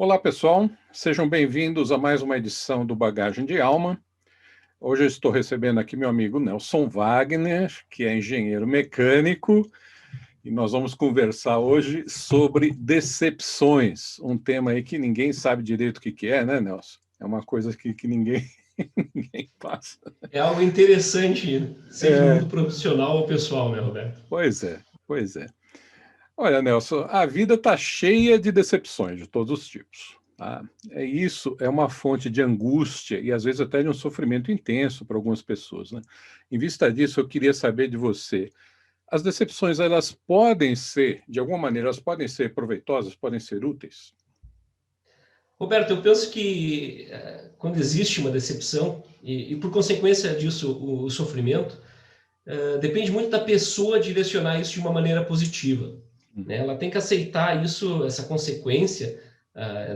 Olá, pessoal. Sejam bem-vindos a mais uma edição do Bagagem de Alma. Hoje eu estou recebendo aqui meu amigo Nelson Wagner, que é engenheiro mecânico, e nós vamos conversar hoje sobre decepções, um tema aí que ninguém sabe direito o que é, né, Nelson? É uma coisa que ninguém, ninguém passa. É algo interessante, seja no mundo profissional ou pessoal, né, Roberto? Pois é, pois é. Olha, Nelson, a vida está cheia de decepções de todos os tipos. Tá? Isso é uma fonte de angústia e, às vezes, até de um sofrimento intenso para algumas pessoas. Né? Em vista disso, eu queria saber de você, as decepções, elas podem ser, de alguma maneira, elas podem ser proveitosas, podem ser úteis? Roberto, eu penso que quando existe uma decepção, e por consequência disso o sofrimento, depende muito da pessoa direcionar isso de uma maneira positiva. Né? Ela tem que aceitar isso, essa consequência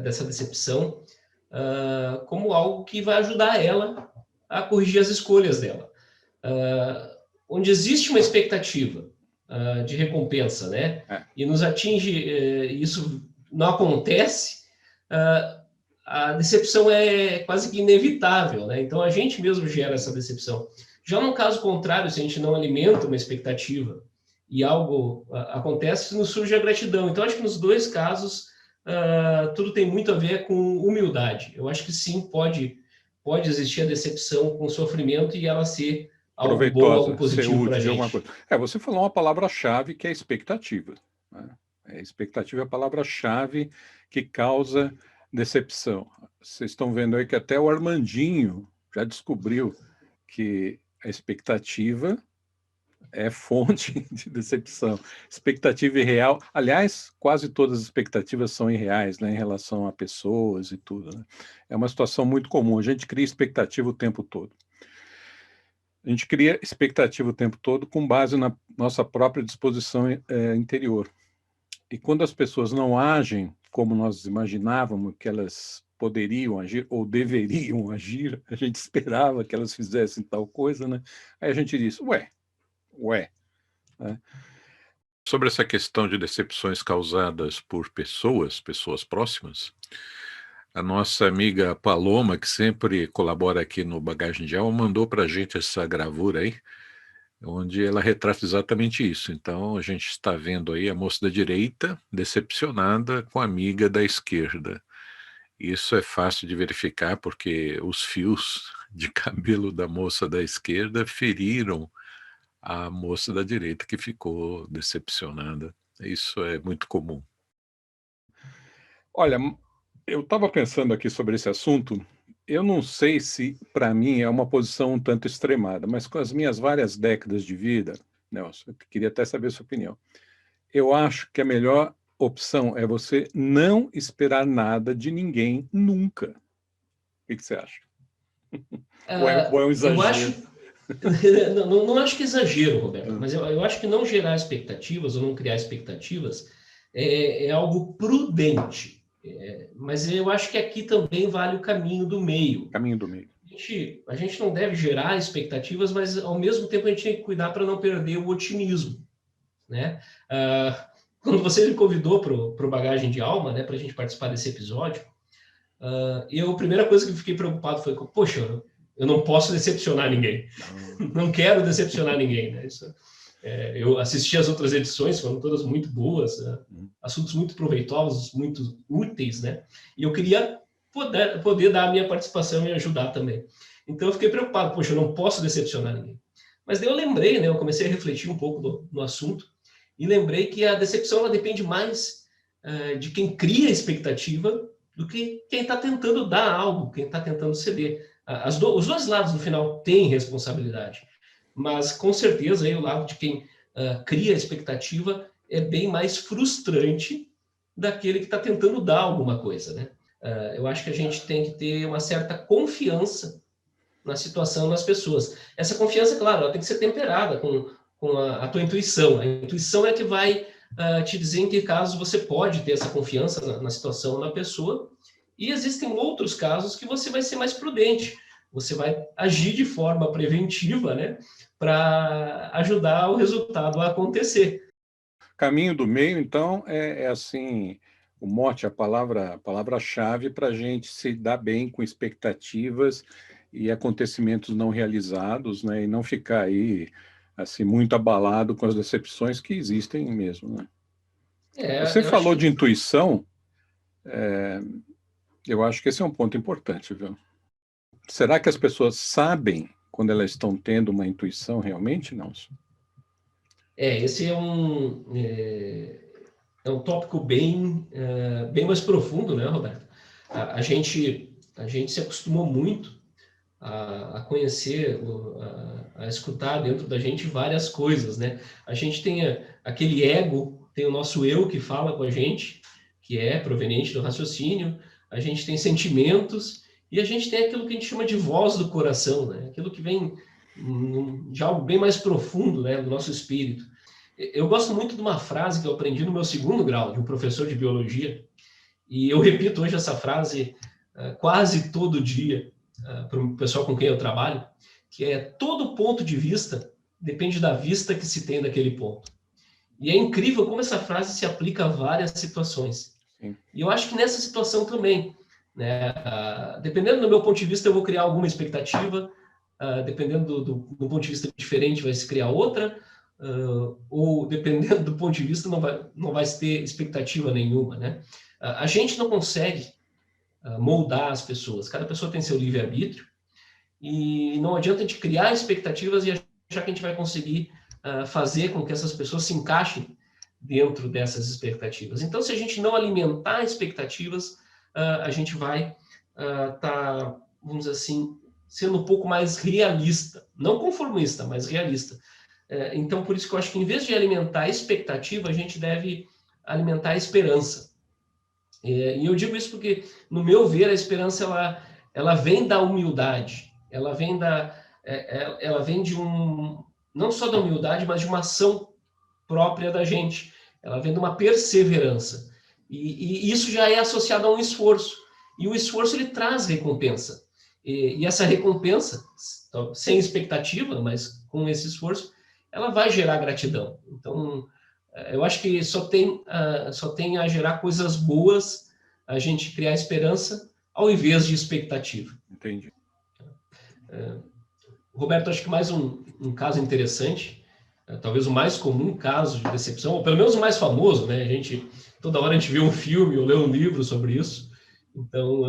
dessa decepção, como algo que vai ajudar ela a corrigir as escolhas dela. Onde existe uma expectativa de recompensa, né? É. E nos atinge, isso não acontece, a decepção é quase que inevitável, né? Então a gente mesmo gera essa decepção. Já no caso contrário, se a gente não alimenta uma expectativa e algo acontece, nos surge a gratidão. Então acho que nos dois casos tudo tem muito a ver com humildade. Eu acho que sim, pode existir a decepção com sofrimento e ela ser algo bom, algo Proveitosa, ser positivo para a útil de alguma coisa. gente. Você falou uma palavra-chave que é expectativa. Né? Expectativa é a palavra-chave que causa decepção. Vocês estão vendo aí que até o Armandinho já descobriu que a expectativa é fonte de decepção. Expectativa irreal. Aliás, quase todas as expectativas são irreais, né, em relação a pessoas e tudo. Né? É uma situação muito comum. A gente cria expectativa o tempo todo. A gente cria expectativa o tempo todo com base na nossa própria disposição interior. E quando as pessoas não agem como nós imaginávamos que elas poderiam agir ou deveriam agir, a gente esperava que elas fizessem tal coisa, né? Aí a gente diz, ué. Né? Sobre essa questão de decepções causadas por pessoas próximas, a nossa amiga Paloma, que sempre colabora aqui no Bagagem de Alma, mandou para a gente essa gravura aí, onde ela retrata exatamente isso. Então, a gente está vendo aí a moça da direita decepcionada com a amiga da esquerda. Isso é fácil de verificar porque os fios de cabelo da moça da esquerda feriram a moça da direita, que ficou decepcionada. Isso é muito comum. Olha, eu estava pensando aqui sobre esse assunto. Eu não sei se, para mim, é uma posição um tanto extremada, mas com as minhas várias décadas de vida, Nelson, eu queria até saber a sua opinião. Eu acho que a melhor opção é você não esperar nada de ninguém nunca. O que você acha? Ou é um Eu acho, exagero? não acho que exagero, Roberto, Hum. mas eu acho que não gerar expectativas ou não criar expectativas é algo prudente. Mas eu acho que aqui também vale o caminho do meio. Caminho do meio. A gente não deve gerar expectativas, mas ao mesmo tempo a gente tem que cuidar para não perder o otimismo, né? Quando você me convidou para o Bagagem de Alma, né, para a gente participar desse episódio, a primeira coisa que eu fiquei preocupado foi, poxa, eu não posso decepcionar ninguém. Não quero decepcionar ninguém. Né? Eu assisti as outras edições, foram todas muito boas, assuntos muito proveitosos, muito úteis, né? E eu queria poder dar a minha participação e ajudar também. Então eu fiquei preocupado, poxa, eu não posso decepcionar ninguém. Mas daí eu lembrei, né? Eu comecei a refletir um pouco no assunto e lembrei que a decepção ela depende mais de quem cria a expectativa do que quem está tentando dar algo, quem está tentando ceder. Os dois lados, no final, têm responsabilidade, mas com certeza aí, o lado de quem cria a expectativa é bem mais frustrante daquele que está tentando dar alguma coisa. Né? Eu acho que a gente tem que ter uma certa confiança na situação das pessoas. Essa confiança, claro, ela tem que ser temperada com a tua intuição. A intuição é que vai te dizer em que caso você pode ter essa confiança na situação, na pessoa, e existem outros casos que você vai ser mais prudente, você vai agir de forma preventiva, né, para ajudar o resultado a acontecer. Caminho do meio, então, é assim, o mote, a palavra-chave para a gente se dar bem com expectativas e acontecimentos não realizados, né? E não ficar aí assim muito abalado com as decepções que existem mesmo, né? Você Eu acho falou de que intuição, eu acho que esse é um ponto importante, viu? Será que as pessoas sabem quando elas estão tendo uma intuição realmente, não? esse é um tópico bem mais profundo, né, Roberto? A gente se acostumou muito a conhecer, a escutar dentro da gente várias coisas, né? A gente tem aquele ego, tem o nosso eu que fala com a gente, que é proveniente do raciocínio, a gente tem sentimentos e a gente tem aquilo que a gente chama de voz do coração, né? Aquilo que vem de algo bem mais profundo, né, do nosso espírito. Eu gosto muito de uma frase que eu aprendi no meu segundo grau, de um professor de biologia, e eu repito hoje essa frase quase todo dia para o pessoal com quem eu trabalho, que é: todo ponto de vista depende da vista que se tem daquele ponto. E é incrível como essa frase se aplica a várias situações. Sim. E eu acho que nessa situação também, né, dependendo do meu ponto de vista, eu vou criar alguma expectativa, dependendo do ponto de vista diferente, vai se criar outra, ou dependendo do ponto de vista, não vai se ter expectativa nenhuma, né? A gente não consegue moldar as pessoas, cada pessoa tem seu livre-arbítrio, e não adianta a gente criar expectativas e achar que a gente vai conseguir fazer com que essas pessoas se encaixem dentro dessas expectativas. Então, se a gente não alimentar expectativas, a gente vai estar, vamos dizer assim, sendo um pouco mais realista, não conformista, mas realista. Então, por isso que eu acho que, em vez de alimentar expectativa, a gente deve alimentar a esperança. E eu digo isso porque, no meu ver, a esperança ela vem da humildade, ela vem de não só da humildade, mas de uma ação própria da gente. Ela vem de uma perseverança. E isso já é associado a um esforço. E o esforço ele traz recompensa. E essa recompensa, sem expectativa, mas com esse esforço, ela vai gerar gratidão. Então, eu acho que só tem a gerar coisas boas a gente criar esperança ao invés de expectativa. Entendi. Roberto, acho que mais um caso interessante, talvez o mais comum caso de decepção, ou pelo menos o mais famoso, né? Toda hora a gente vê um filme ou lê um livro sobre isso. Então,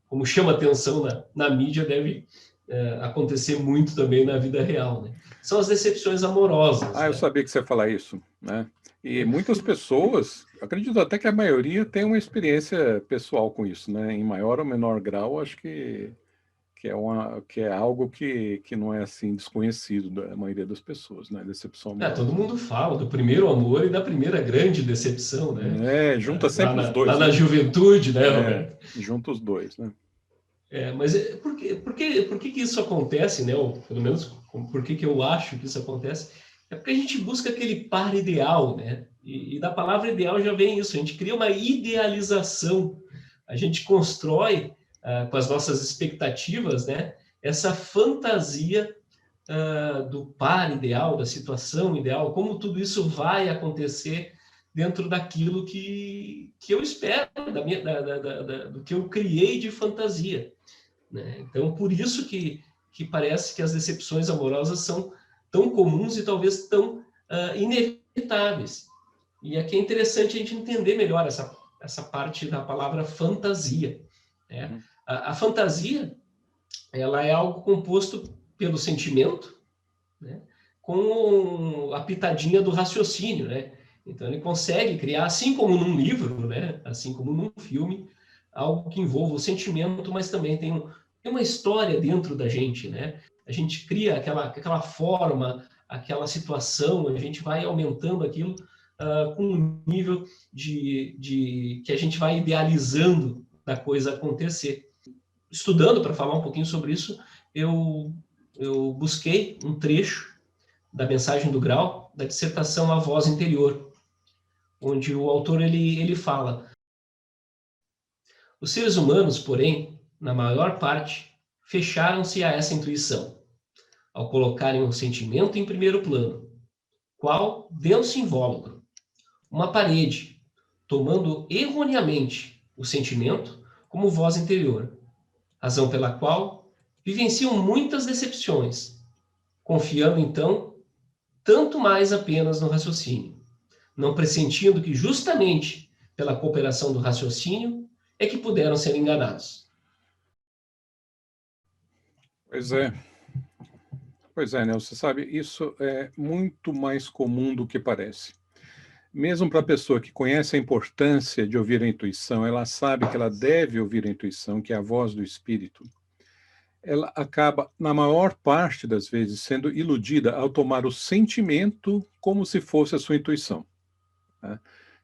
como chama atenção na mídia, deve acontecer muito também na vida real, né? São as decepções amorosas. Eu sabia que você ia falar isso, né? E muitas pessoas, acredito até que a maioria tem uma experiência pessoal com isso, né? Em maior ou menor grau, acho que é algo que não é assim desconhecido da maioria das pessoas, né? Decepção amorosa. Todo mundo fala do primeiro amor e da primeira grande decepção, né? Junta sempre os dois. Lá na juventude, né, Roberto? Junta os dois, né? Mas por que isso acontece, né? Ou pelo menos, por que eu acho que isso acontece? É porque a gente busca aquele par ideal, né? E da palavra ideal já vem isso, a gente cria uma idealização, a gente constrói com as nossas expectativas, né? Essa fantasia do par ideal, da situação ideal, como tudo isso vai acontecer dentro daquilo que eu espero, do que eu criei de fantasia, né? Então, por isso que parece que as decepções amorosas são tão comuns e talvez tão inevitáveis. E aqui é interessante a gente entender melhor essa parte da palavra fantasia, né? A fantasia, ela é algo composto pelo sentimento, né, com a pitadinha do raciocínio, né? Então ele consegue criar, assim como num livro, né, assim como num filme, algo que envolva o sentimento, mas também tem uma história dentro da gente, né? A gente cria aquela forma, aquela situação, a gente vai aumentando aquilo com um nível de que a gente vai idealizando da coisa acontecer. Estudando para falar um pouquinho sobre isso, eu busquei um trecho da mensagem do Grau, da dissertação A Voz Interior, onde o autor ele fala: os seres humanos, porém, na maior parte, fecharam-se a essa intuição, ao colocarem o sentimento em primeiro plano, qual denso invólucro, uma parede, tomando erroneamente o sentimento como voz interior, razão pela qual vivenciam muitas decepções, confiando então tanto mais apenas no raciocínio, não pressentindo que justamente pela cooperação do raciocínio é que puderam ser enganados. Pois é. Pois é, Nelson, você sabe, isso é muito mais comum do que parece. Mesmo para a pessoa que conhece a importância de ouvir a intuição, ela sabe que ela deve ouvir a intuição, que é a voz do espírito, ela acaba, na maior parte das vezes, sendo iludida ao tomar o sentimento como se fosse a sua intuição, né?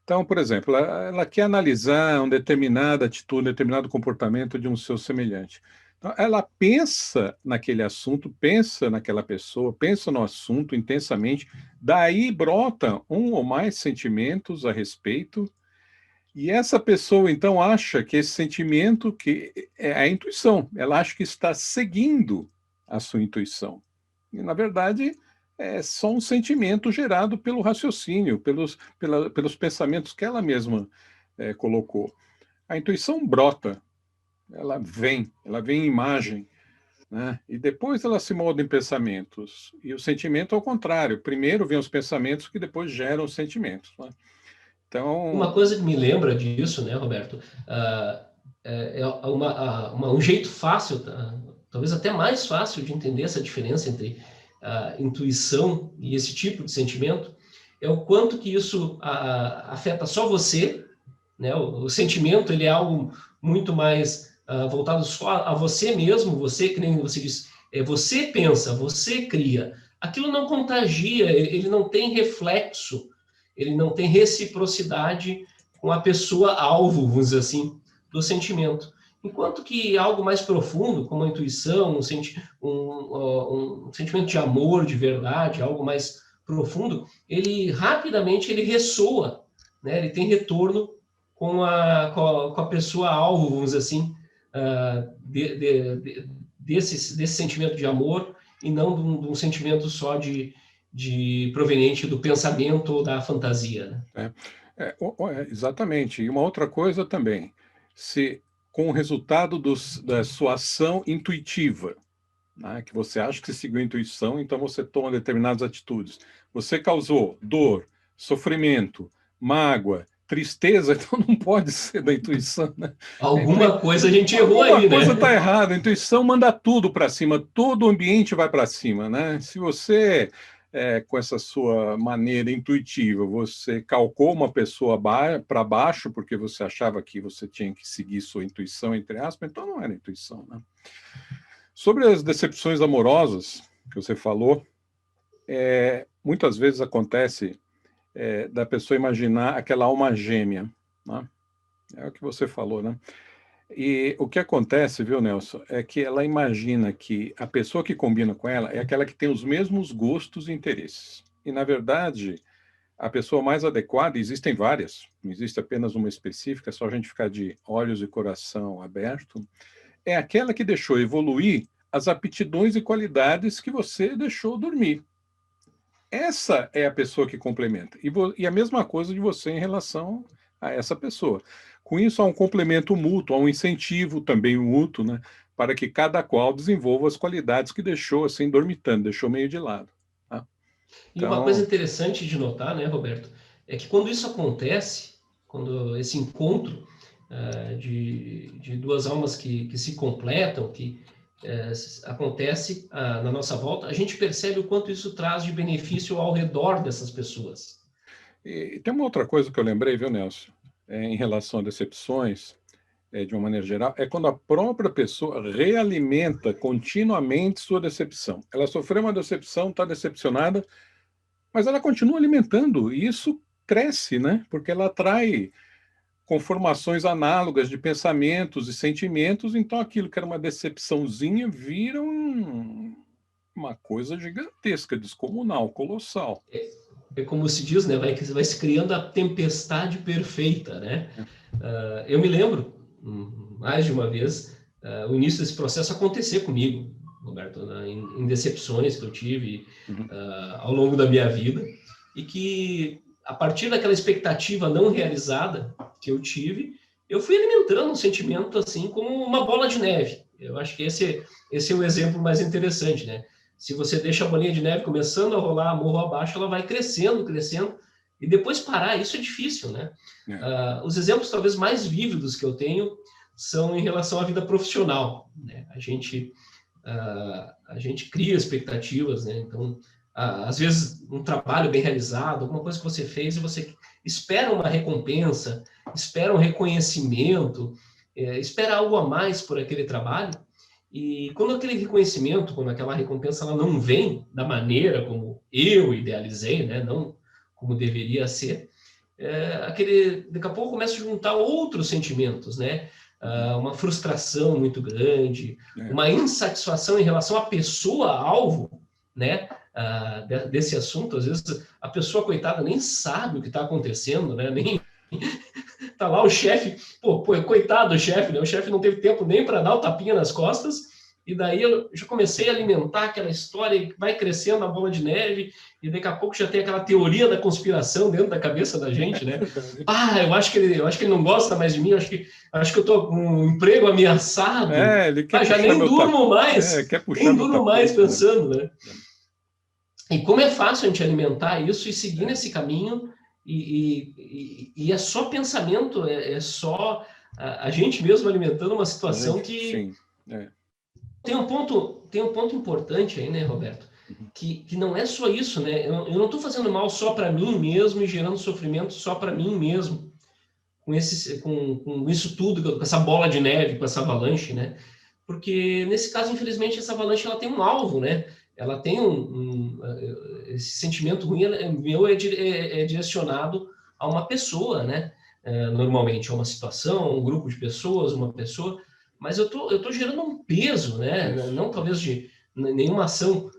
Então, por exemplo, ela quer analisar uma determinada atitude, um determinado comportamento de um seu semelhante. Então, ela pensa naquele assunto, pensa naquela pessoa, pensa no assunto intensamente, daí brota um ou mais sentimentos a respeito, e essa pessoa, então, acha que esse sentimento que é a intuição, ela acha que está seguindo a sua intuição. E, na verdade, é só um sentimento gerado pelo raciocínio, pelos pensamentos que ela mesma colocou. A intuição brota, ela vem em imagem, né? E depois ela se molda em pensamentos. E o sentimento é o contrário. Primeiro vem os pensamentos que depois geram os sentimentos, né? Uma Então, coisa que me lembra disso, né, Roberto, um jeito fácil, talvez até mais fácil de entender essa diferença entre intuição e esse tipo de sentimento, é o quanto que isso afeta só você, né? O sentimento, ele é algo muito mais voltado só a você mesmo, você, que nem você disse, você pensa, você cria. Aquilo não contagia, ele não tem reflexo, ele não tem reciprocidade com a pessoa alvo, vamos dizer assim, do sentimento. Enquanto que algo mais profundo, como a intuição, um sentimento de amor, de verdade, algo mais profundo, ele rapidamente ele ressoa, né? Ele tem retorno com a pessoa alvo, vamos dizer assim, desse sentimento de amor e não de um sentimento só de proveniente do pensamento ou da fantasia, né? exatamente. E uma outra coisa também, se com o resultado da sua ação intuitiva, né, que você acha que seguiu a intuição, então você toma determinadas atitudes. Você causou dor, sofrimento, mágoa, tristeza, então não pode ser da intuição, né? Alguma coisa a gente errou Alguma aí, coisa né? está errada. A intuição manda tudo para cima, todo o ambiente vai para cima, né? Se você, com essa sua maneira intuitiva, você calcou uma pessoa para baixo porque você achava que você tinha que seguir sua intuição, entre aspas, então não era intuição, né? Sobre as decepções amorosas que você falou, muitas vezes acontece da pessoa imaginar aquela alma gêmea, né? É o que você falou, né? E o que acontece, viu, Nelson, é que ela imagina que a pessoa que combina com ela é aquela que tem os mesmos gostos e interesses. E, na verdade, a pessoa mais adequada, existem várias, não existe apenas uma específica, é só a gente ficar de olhos e coração aberto, é aquela que deixou evoluir as aptidões e qualidades que você deixou dormir. Essa é a pessoa que complementa. E a mesma coisa de você em relação a essa pessoa. Com isso, há um complemento mútuo, há um incentivo também mútuo, né, para que cada qual desenvolva as qualidades que deixou assim dormitando, deixou meio de lado. Tá? E uma coisa Então, interessante de notar, né, Roberto, é que quando isso acontece, quando esse encontro de duas almas que se completam, que acontece na nossa volta, a gente percebe o quanto isso traz de benefício ao redor dessas pessoas. e tem uma outra coisa que eu lembrei, viu, Nelson, em relação a decepções, de uma maneira geral, é quando a própria pessoa realimenta continuamente sua decepção. Ela sofreu uma decepção, está decepcionada, mas ela continua alimentando, e isso cresce, né? Porque ela atrai conformações análogas de pensamentos e sentimentos, então aquilo que era uma decepçãozinha vira uma coisa gigantesca, descomunal, colossal. É como se diz, né? Vai se criando a tempestade perfeita, né? Eu me lembro, mais de uma vez, o início desse processo acontecer comigo, Roberto, né? Em decepções que eu tive Uhum. ao longo da minha vida, e que a partir daquela expectativa não realizada que eu tive, eu fui alimentando um sentimento assim como uma bola de neve. Eu acho que esse é o exemplo mais interessante, né? Se você deixa a bolinha de neve começando a rolar morro abaixo, ela vai crescendo, crescendo, e depois parar, isso é difícil, né? Os exemplos talvez mais vívidos que eu tenho são em relação à vida profissional, né? A gente cria expectativas, né? Então, às vezes, um trabalho bem realizado, alguma coisa que você fez, e você espera uma recompensa, espera um reconhecimento, espera algo a mais por aquele trabalho, e quando aquele reconhecimento, quando aquela recompensa ela não vem da maneira como eu idealizei, né? Não como deveria ser, daqui a pouco começa a juntar outros sentimentos, né? Uma frustração muito grande, uma insatisfação em relação à pessoa-alvo, né? Desse assunto. Às vezes a pessoa, coitada, nem sabe o que está acontecendo, né? Nem tá lá o chefe, coitado do chefe, né? O chefe não teve tempo nem para dar o tapinha nas costas, e daí eu já comecei a alimentar aquela história que vai crescendo a bola de neve, e daqui a pouco já tem aquela teoria da conspiração dentro da cabeça da gente, né? Eu acho que ele não gosta mais de mim, eu acho que eu tô com um emprego ameaçado. Ele quer já nem durmo mais, quer puxar nem durmo mais tapete, pensando, né? E como é fácil a gente alimentar isso e seguir nesse caminho, e é só pensamento, é só a gente mesmo alimentando uma situação que... Sim. Tem um ponto importante aí, né, Roberto? Que não é só isso, né? Eu não estou fazendo mal só para mim mesmo e gerando sofrimento só para mim mesmo, com isso tudo, com essa bola de neve, com essa avalanche, né? Porque, nesse caso, infelizmente, essa avalanche ela tem um alvo, né? Ela tem esse sentimento ruim meu é direcionado a uma pessoa, né? Normalmente, a uma situação, a um grupo de pessoas, uma pessoa, mas eu tô gerando um peso, né? Não talvez de nenhuma ação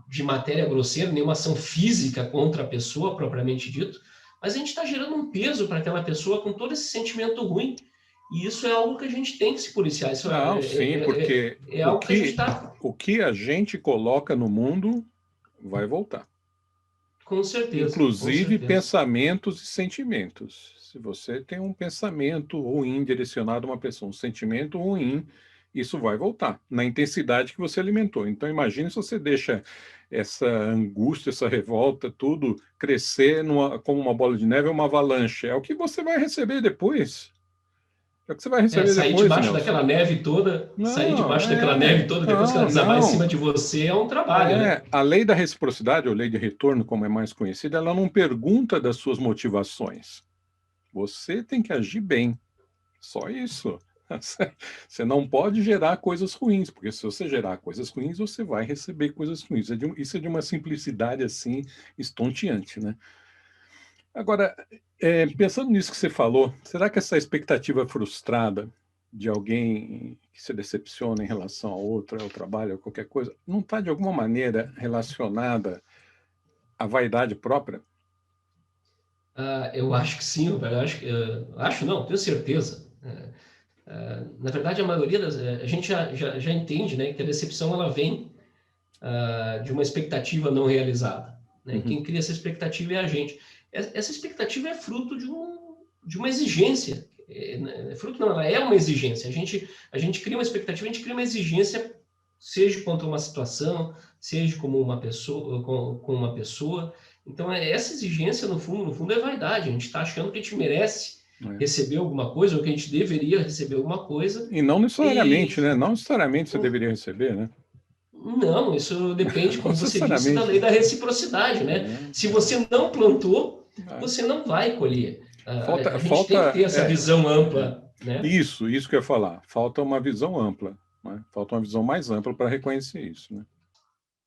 de matéria grosseira, nenhuma ação física contra a pessoa, propriamente dito, mas a gente está gerando um peso para aquela pessoa com todo esse sentimento ruim. E isso é algo que a gente tem que se policiar. Isso sim, porque algo que a gente tá... o que a gente coloca no mundo vai voltar. Com certeza. Inclusive com certeza. Pensamentos e sentimentos. Se você tem um pensamento ruim direcionado a uma pessoa, um sentimento ruim, isso vai voltar na intensidade que você alimentou. Então, imagine se você deixa essa angústia, essa revolta, tudo crescer como uma bola de neve ou uma avalanche. É o que você vai receber depois. É o que você vai receber sair depois, debaixo Nelson. daquela neve toda, depois que ela desabar em cima de você, é um trabalho, né? A lei da reciprocidade, ou lei de retorno, como é mais conhecida, ela não pergunta das suas motivações. Você tem que agir bem. Só isso. Você não pode gerar coisas ruins, porque se você gerar coisas ruins, você vai receber coisas ruins. Isso é de uma simplicidade assim estonteante, né? Agora, pensando nisso que você falou, será que essa expectativa frustrada de alguém que se decepciona em relação a outro, ao trabalho, a qualquer coisa, não está de alguma maneira relacionada à vaidade própria? Eu acho que sim, eu acho não, tenho certeza. Na verdade, a maioria a gente já entende, né, que a decepção ela vem de uma expectativa não realizada, né? Quem cria essa expectativa é a gente. Essa expectativa é fruto de uma exigência. Fruto não, ela é uma exigência. A gente cria uma expectativa, a gente cria uma exigência, seja contra uma situação, seja como uma pessoa, com uma pessoa. Então, essa exigência, no fundo, é vaidade. A gente está achando que a gente merece receber alguma coisa, ou que a gente deveria receber alguma coisa. E não necessariamente, né? Não necessariamente você deveria receber, né? Não, isso depende, como você disse, da lei da reciprocidade, né? Se você não plantou, você não vai colher. A gente tem que ter essa visão ampla, né? Isso que eu ia falar. Falta uma visão ampla, né? Falta uma visão mais ampla para reconhecer isso, né?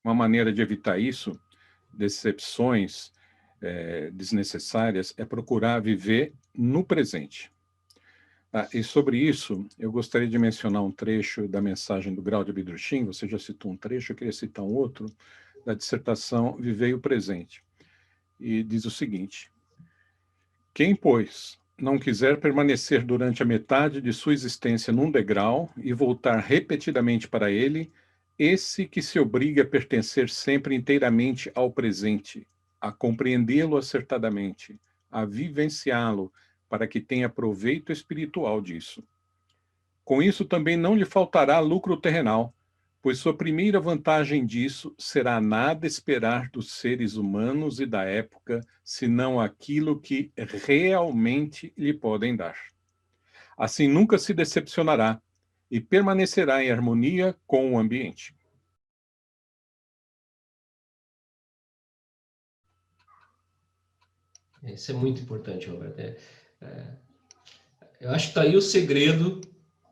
Uma maneira de evitar isso, decepções desnecessárias, é procurar viver no presente. E sobre isso, eu gostaria de mencionar um trecho da mensagem do Grau de Abidrushim. Você já citou um trecho, eu queria citar um outro, da dissertação Vivei o Presente. E diz o seguinte: quem, pois, não quiser permanecer durante a metade de sua existência num degrau e voltar repetidamente para ele, esse que se obriga a pertencer sempre inteiramente ao presente, a compreendê-lo acertadamente, a vivenciá-lo, para que tenha proveito espiritual disso. Com isso também não lhe faltará lucro terrenal, pois sua primeira vantagem disso será nada esperar dos seres humanos e da época, senão aquilo que realmente lhe podem dar. Assim nunca se decepcionará e permanecerá em harmonia com o ambiente. Isso é muito importante, Roberto. Eu acho que está aí o segredo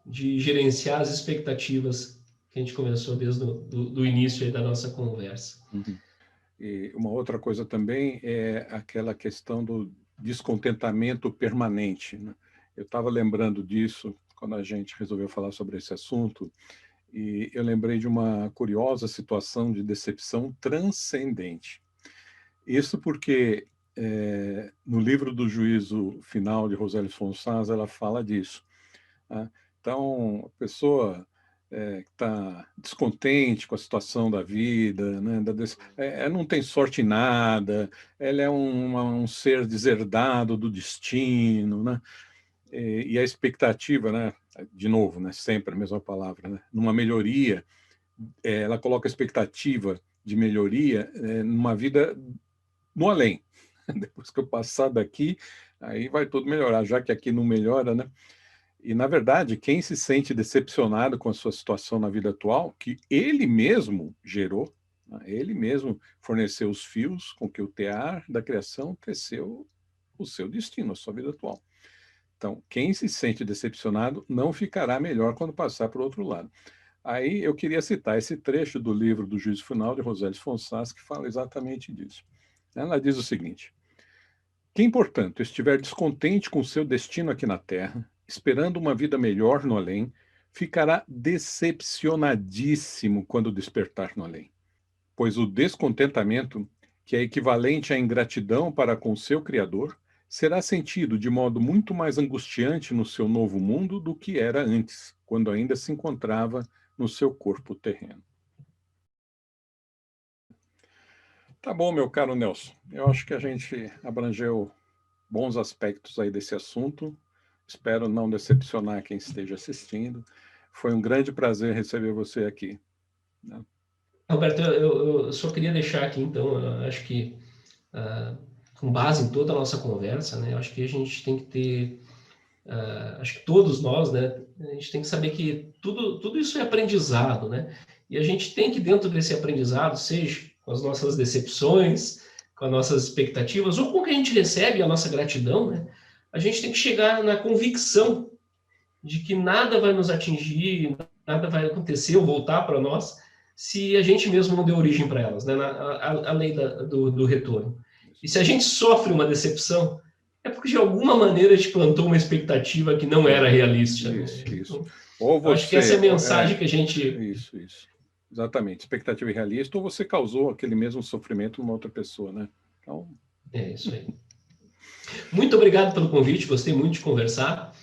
de gerenciar as expectativas que a gente começou desde do início aí da nossa conversa. Uhum. E uma outra coisa também é aquela questão do descontentamento permanente, né? Eu estava lembrando disso quando a gente resolveu falar sobre esse assunto, e eu lembrei de uma curiosa situação de decepção transcendente. Isso porque no livro do Juízo Final de Rosélia Fonsaza, ela fala disso, né? Então, a pessoa que está descontente com a situação da vida, né, não tem sorte em nada, ela é um ser deserdado do destino, né? E a expectativa, né, de novo, né, sempre a mesma palavra, né, numa melhoria, ela coloca a expectativa de melhoria numa vida no além. Depois que eu passar daqui, aí vai tudo melhorar, já que aqui não melhora, né? E, na verdade, quem se sente decepcionado com a sua situação na vida atual, que ele mesmo gerou, né? Ele mesmo forneceu os fios com que o tear da criação teceu o seu destino, a sua vida atual. Então, quem se sente decepcionado não ficará melhor quando passar para o outro lado. Aí eu queria citar esse trecho do livro do Juízo Final de Rosélia Fonsaça, que fala exatamente disso. Ela diz o seguinte: quem, portanto, estiver descontente com seu destino aqui na Terra, esperando uma vida melhor no além, ficará decepcionadíssimo quando despertar no além. Pois o descontentamento, que é equivalente à ingratidão para com seu Criador, será sentido de modo muito mais angustiante no seu novo mundo do que era antes, quando ainda se encontrava no seu corpo terreno. Tá bom, meu caro Nelson. Eu acho que a gente abrangeu bons aspectos aí desse assunto. Espero não decepcionar quem esteja assistindo. Foi um grande prazer receber você aqui, né? Roberto, eu só queria deixar aqui, então, eu acho que, com base em toda a nossa conversa, né, eu acho que a gente tem que ter, acho que todos nós, né, a gente tem que saber que tudo isso é aprendizado, né? E a gente tem que, dentro desse aprendizado, seja com as nossas decepções, com as nossas expectativas, ou com o que a gente recebe, a nossa gratidão, né? A gente tem que chegar na convicção de que nada vai nos atingir, nada vai acontecer ou voltar para nós, se a gente mesmo não deu origem para elas, né? A lei do retorno. E se a gente sofre uma decepção, é porque de alguma maneira a gente plantou uma expectativa que não era realista. Isso, né? isso. Então, ou você, acho que essa é a mensagem que a gente... Isso. Exatamente. Expectativa irrealista, ou você causou aquele mesmo sofrimento numa outra pessoa, né? Então... É isso aí. Muito obrigado pelo convite, gostei muito de conversar.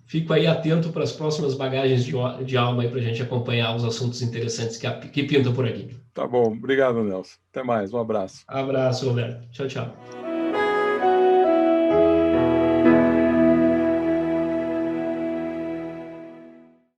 Fico aí atento para as próximas bagagens de alma para a gente acompanhar os assuntos interessantes que pintam por aqui. Tá bom, obrigado, Nelson. Até mais, um abraço. Abraço, Roberto. Tchau, tchau.